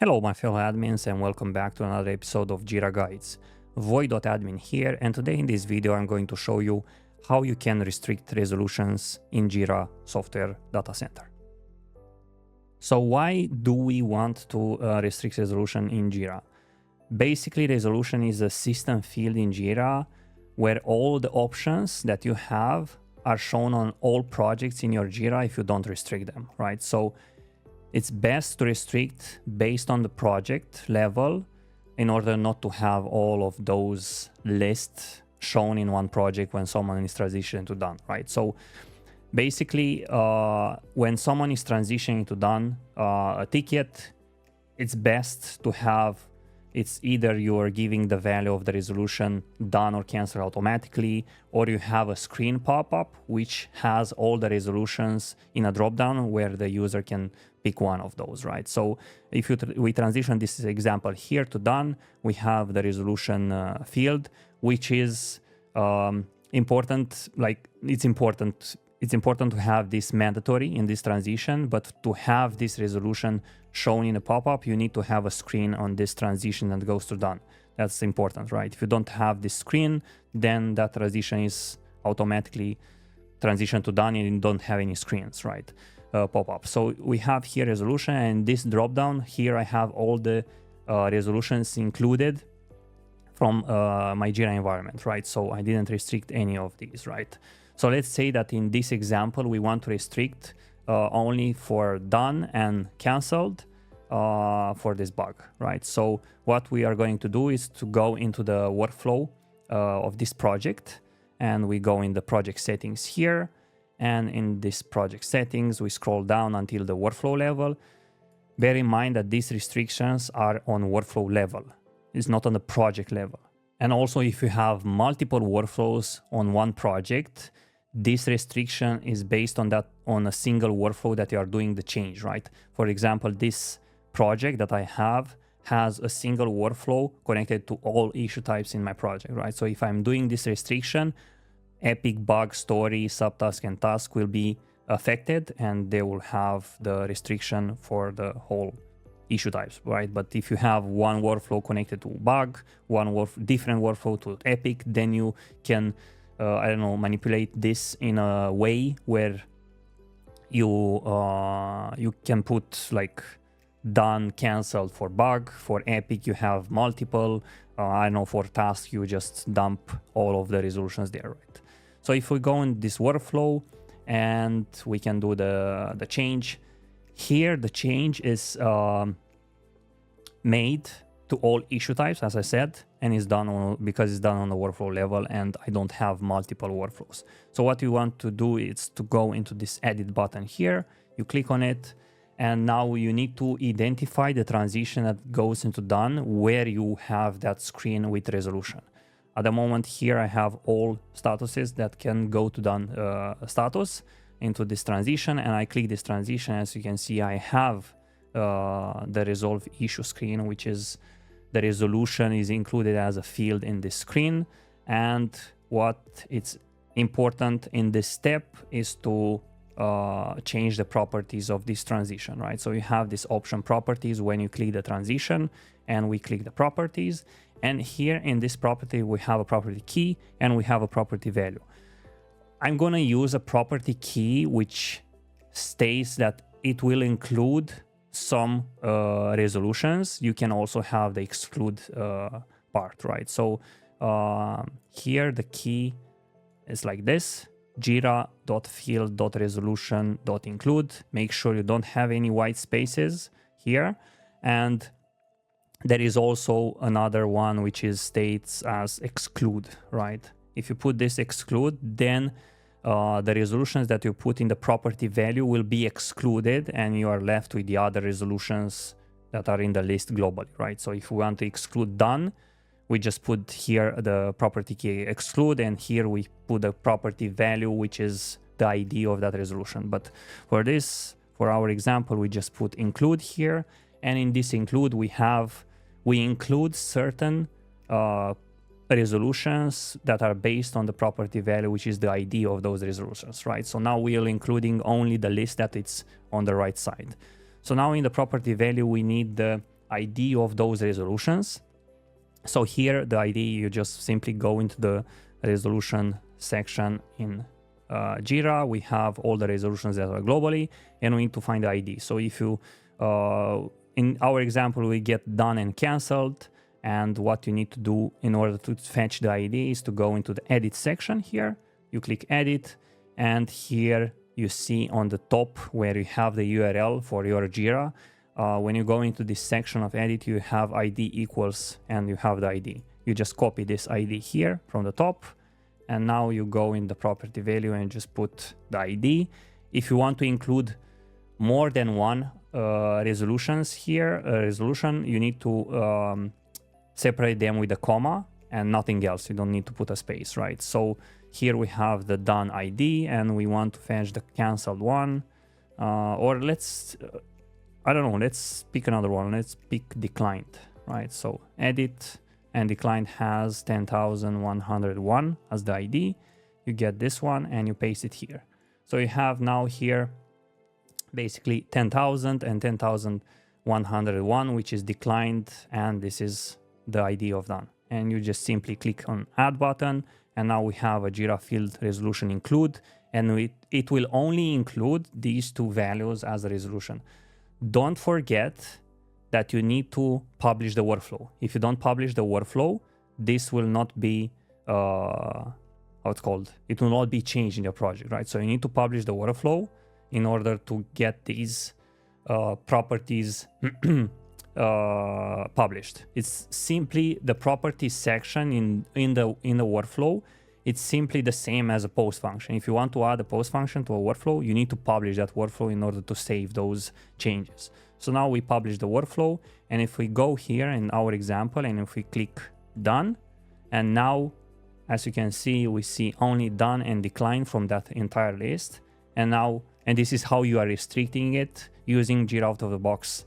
Hello my fellow admins and welcome back to another episode of Jira Guides. Void.admin here, and today in this video I'm going to show you how you can restrict resolutions in Jira Software Data Center. So why do we want to restrict resolution in Jira? Basically, resolution is a system field in Jira where all the options that you have are shown on all projects in your Jira if you don't restrict them, right? So it's best to restrict based on the project level in order not to have all of those lists shown in one project when someone is transitioning to done, right? So basically, when someone is transitioning to done a ticket, it's best to have it's either you are giving the value of the resolution done or cancel automatically, or you have a screen pop-up which has all the resolutions in a drop-down where the user can pick one of those, right? So if we transition this example here to done, we have the resolution field, which is important. Like it's important to have this mandatory in this transition, but to have this resolution shown in a pop-up, you need to have a screen on this transition that goes to done. That's important, right? If you don't have this screen, then that transition is automatically transition to done and you don't have any screens, right? Pop-up. So we have here resolution, and this drop-down here I have all the resolutions included from my Jira environment, right? So I didn't restrict any of these, right? So let's say that in this example, we want to restrict only for done and canceled for this bug, right? So what we are going to do is to go into the workflow of this project, and we go in the project settings here. And in this project settings, we scroll down until the workflow level. Bear in mind that these restrictions are on workflow level. It's not on the project level. And also, if you have multiple workflows on one project, this restriction is based on a single workflow that you are doing the change, right? For example, this project that I have has a single workflow connected to all issue types in my project, right? So if I'm doing this restriction, epic, bug, story, subtask, and task will be affected, and they will have the restriction for the whole issue types, right? But if you have one workflow connected to bug, different workflow to epic, then you can I don't know, manipulate this in a way where you can put like done, canceled for bug. For epic, you have multiple. I don't know, for task, you just dump all of the resolutions there, right? So if we go in this workflow and we can do the change here, the change is made to all issue types, as I said, and it's done because it's done on the workflow level and I don't have multiple workflows. So what you want to do is to go into this edit button here, you click on it, and now you need to identify the transition that goes into done where you have that screen with resolution. At the moment here, I have all statuses that can go to done status into this transition, and I click this transition. As you can see, I have the resolve issue screen, which is the resolution is included as a field in this screen. And what it's important in this step is to change the properties of this transition, right? So you have this option properties when you click the transition, and we click the properties. And here in this property, we have a property key and we have a property value. I'm going to use a property key which states that it will include some resolutions. You can also have the exclude part, right? So here the key is like this: jira.field.resolution.include. Make sure you don't have any white spaces here. And there is also another one which is states as exclude, right? If you put this exclude, then the resolutions that you put in the property value will be excluded, and you are left with the other resolutions that are in the list globally, right? So if we want to exclude done, we just put here the property key exclude, and here we put the property value, which is the ID of that resolution. But for this, for our example, we just put include here, and in this include we include certain resolutions that are based on the property value, which is the ID of those resolutions, right? So now we are including only the list that it's on the right side. So now in the property value, we need the ID of those resolutions. So here the ID, you just simply go into the resolution section in Jira. We have all the resolutions that are globally, and we need to find the ID. So if you, in our example, we get done and canceled, and what you need to do in order to fetch the ID is to go into the edit section here. You click edit, and here you see on the top where you have the URL for your Jira. When you go into this section of edit, you have ID equals, and you have the ID. You just copy this ID here from the top, and now you go in the property value and just put the ID. If you want to include more than one resolutions here, resolution, you need to separate them with a comma and nothing else. You don't need to put a space, right? So here we have the done ID, and we want to fetch the canceled one, or let's, I don't know, let's pick another one. Let's pick declined, right? So edit, and declined has 10,101 as the ID. You get this one and you paste it here. So you have now here basically 10,000 and 10,101, which is declined, and this is the ID of done. And you just simply click on add button, and now we have a Jira field resolution include, and it will only include these two values as a resolution. Don't forget that you need to publish the workflow. If you don't publish the workflow, this will not be, how it's called, it will not be changed in your project, right? So you need to publish the workflow in order to get these properties published. It's simply the properties section in the workflow. It's simply the same as a post function. If you want to add a post function to a workflow, you need to publish that workflow in order to save those changes. So now we publish the workflow, and if we go here in our example, and if we click done, and now, as you can see, we see only done and decline from that entire list. And now, and this is how you are restricting it using Jira out of the box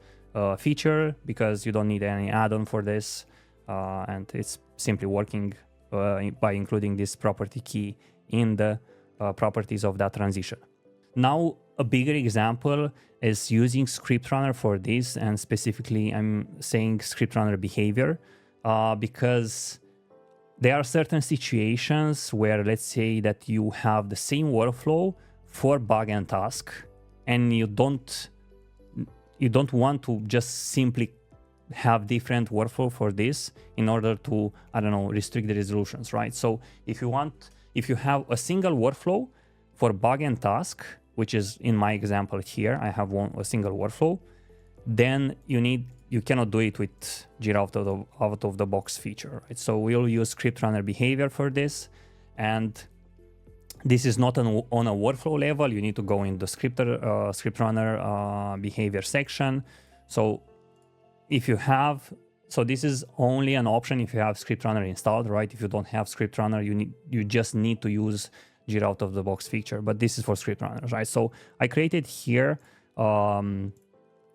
feature, because you don't need any add-on for this, and it's simply working by including this property key in the properties of that transition. Now, a bigger example is using Scriptrunner for this, and specifically I'm saying Scriptrunner Behaviour, because there are certain situations where, let's say that you have the same workflow for bug and task, and you don't want to just simply have different workflow for this in order to, I don't know, restrict the resolutions, right? So if you have a single workflow for bug and task, which is in my example here, I have a single workflow, then you cannot do it with Jira out of the box feature, right? So we'll use Scriptrunner Behaviour for this, and this is not on a workflow level. You need to go in the Scriptrunner Behavior section. So if you have, so this is only an option if you have Scriptrunner installed, right? If you don't have Scriptrunner, you just need to use Jira out of the box feature, but this is for Scriptrunner, right? So I created here, I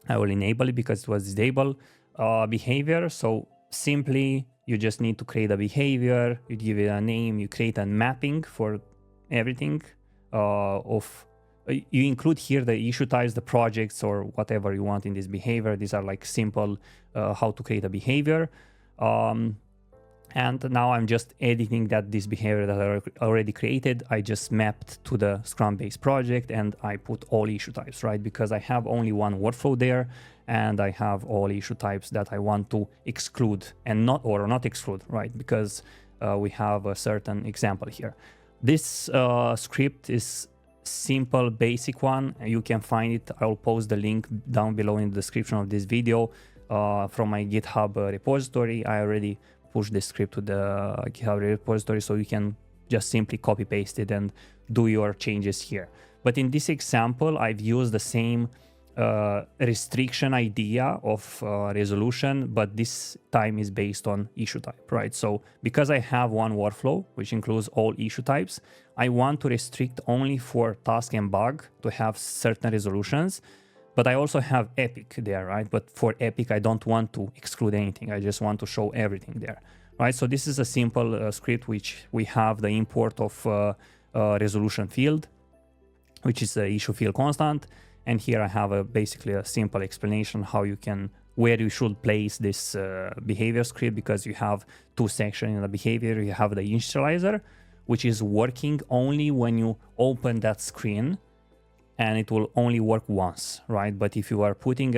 will enable it because it was disabled, behavior. So simply you just need to create a behavior, you give it a name, you create a mapping for everything you include here the issue types, the projects, or whatever you want in this behavior. These are like simple how to create a behavior. And now I'm just editing this behavior that I already created. I just mapped to the Scrum-based project, and I put all issue types, right? Because I have only one workflow there, and I have all issue types that I want to exclude and not exclude, right? Because we have a certain example here. This script is simple, basic one. You can find it. I'll post the link down below in the description of this video from my GitHub repository. I already push the script to the GitHub repository, so you can just simply copy paste it and do your changes here. But in this example, I've used the same restriction idea of resolution, but this time is based on issue type, right? So because I have one workflow, which includes all issue types, I want to restrict only for task and bug to have certain resolutions. But I also have Epic there, right? But for Epic, I don't want to exclude anything. I just want to show everything there, right? So this is a simple script which we have the import of resolution field, which is the issue field constant. And here I have basically a simple explanation how you can where you should place this behavior script, because you have two sections in the behavior. You have the initializer, which is working only when you open that screen, and it will only work once, right? But if you are putting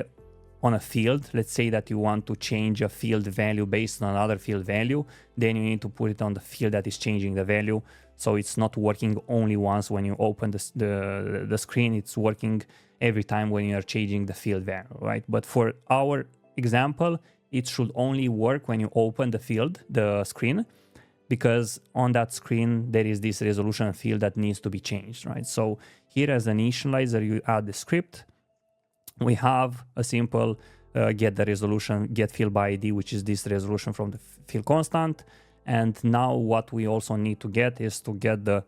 on a field, let's say that you want to change a field value based on another field value, then you need to put it on the field that is changing the value. So it's not working only once when you open the screen, it's working every time when you are changing the field value, right? But for our example, it should only work when you open the screen, because on that screen there is this resolution field that needs to be changed, right? So here as an initializer, you add the script. We have a simple get the resolution, get field by ID, which is this resolution from the field constant. And now what we also need to get is to get the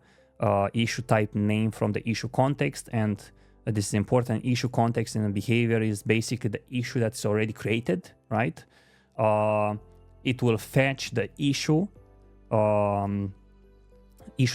issue type name from the issue context. And this is important. Issue context in the behavior is basically the issue that's already created, right? It will fetch the issue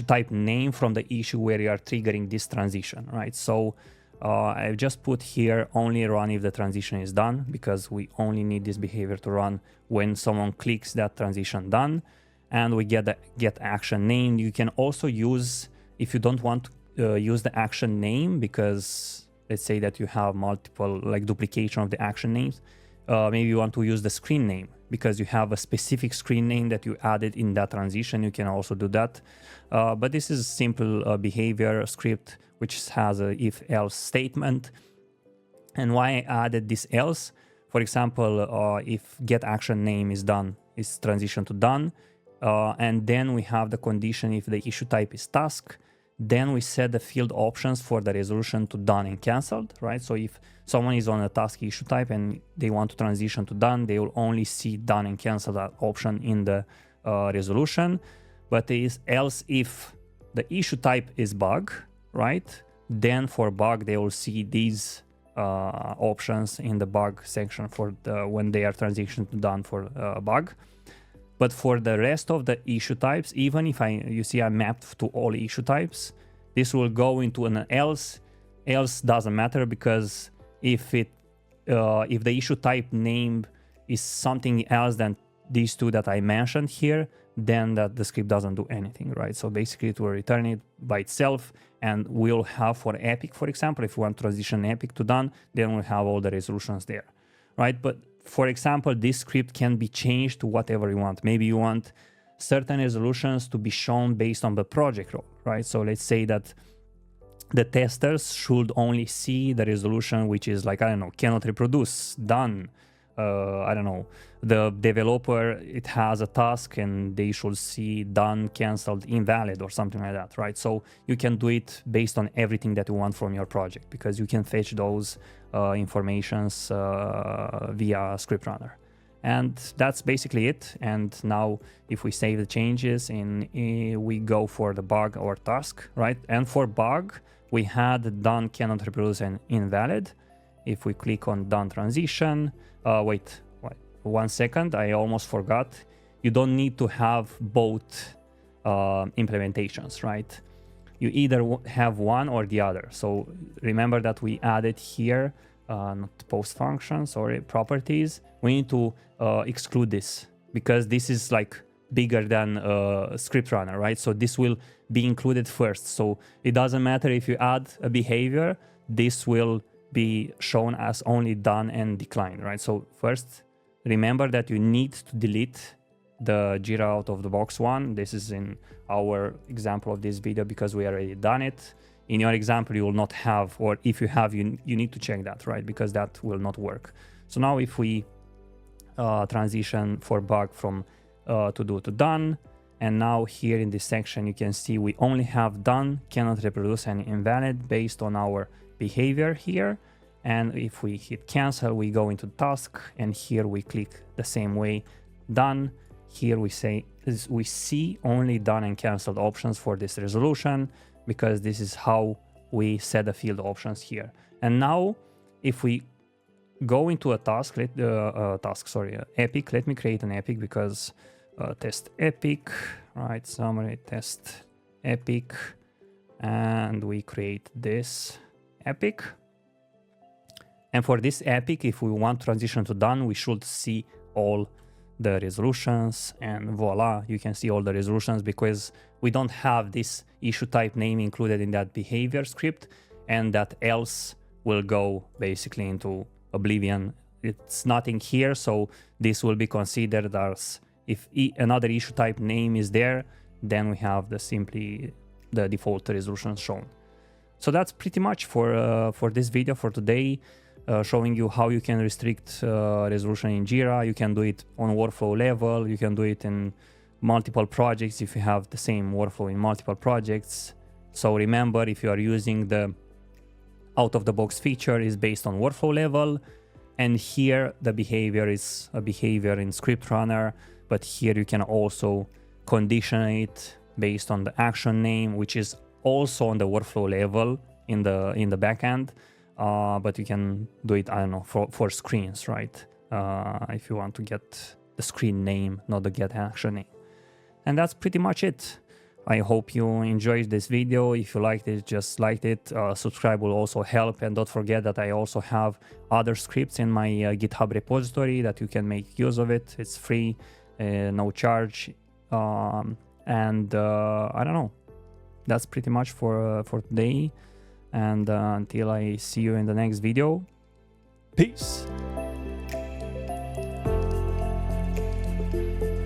type name from the issue where you are triggering this transition, right? So I've just put here only run if the transition is done, because we only need this behavior to run when someone clicks that transition done. And we get the get action name. You can also use, if you don't want to use the action name, because let's say that you have multiple, like duplication of the action names, maybe you want to use the screen name because you have a specific screen name that you added in that transition. You can also do that. But this is a simple behavior script which has a if-else statement. And why I added this else, for example, if get action name is done, is transition to done, and then we have the condition if the issue type is task, then we set the field options for the resolution to done and cancelled, right? So if someone is on a task issue type and they want to transition to done, they will only see done and cancel that option in the resolution. But else if the issue type is bug, right? Then for bug, they will see these options in the bug section for when they are transitioned to done for bug. But for the rest of the issue types, even if you see I mapped to all issue types, this will go into an else. Else doesn't matter, because if the issue type name is something else than these two that I mentioned here, then the script doesn't do anything, right? So basically it will return it by itself, and we'll have for epic, for example, if we want to transition epic to done, then we'll have all the resolutions there, right? But for example, this script can be changed to whatever you want. Maybe you want certain resolutions to be shown based on the project role, right? So let's say that the testers should only see the resolution which is like, I don't know, cannot reproduce, done. I don't know, the developer, it has a task and they should see done, cancelled, invalid, or something like that, right? So you can do it based on everything that you want from your project, because you can fetch those informations via Scriptrunner. And that's basically it. And now if we save the changes we go for the bug or task, right? And for bug, we had done, cannot reproduce, and invalid. If we click on done transition, wait 1 second, I almost forgot. You don't need to have both implementations, right? You either have one or the other. So remember that we added here, not post functions or properties. We need to exclude this, because this is like bigger than Scriptrunner, right? So this will be included first. So it doesn't matter if you add a behavior, this will be shown as only done and declined, right? So first, remember that you need to delete the Jira out of the box one. This is in our example of this video because we already done it. In your example, you will not have, or if you have, you need to check that, right? Because that will not work. So now if we transition for bug from to do to done, and now here in this section, you can see we only have done, cannot reproduce, and invalid based on our behavior here. And if we hit cancel, we go into task, and here we click the same way, done. Here we see only done and canceled options for this resolution, because this is how we set the field options here. And now if we go into a task, epic, let me create an epic, because test epic, right? Summary test epic, and we create this epic. And for this epic, if we want transition to done, we should see all the resolutions, and voila, you can see all the resolutions because we don't have this issue type name included in that behavior script, and that else will go basically into oblivion. It's nothing here, so this will be considered as if another issue type name is there, then we have simply the default resolution shown. So that's pretty much for this video for today. Showing you how you can restrict resolution in Jira. You can do it on workflow level. You can do it in multiple projects if you have the same workflow in multiple projects. So remember, if you are using the out-of-the-box feature, is based on workflow level. And here the behavior is a behavior in Scriptrunner, but here you can also condition it based on the action name, which is also on the workflow level in the backend. But you can do it, I don't know, for screens, right? If you want to get the screen name, not the get action name. And that's pretty much it. I hope you enjoyed this video. If you liked it, just liked it. Subscribe will also help. And don't forget that I also have other scripts in my GitHub repository that you can make use of it. It's free, no charge. I don't know. That's pretty much for today. And until I see you in the next video, peace.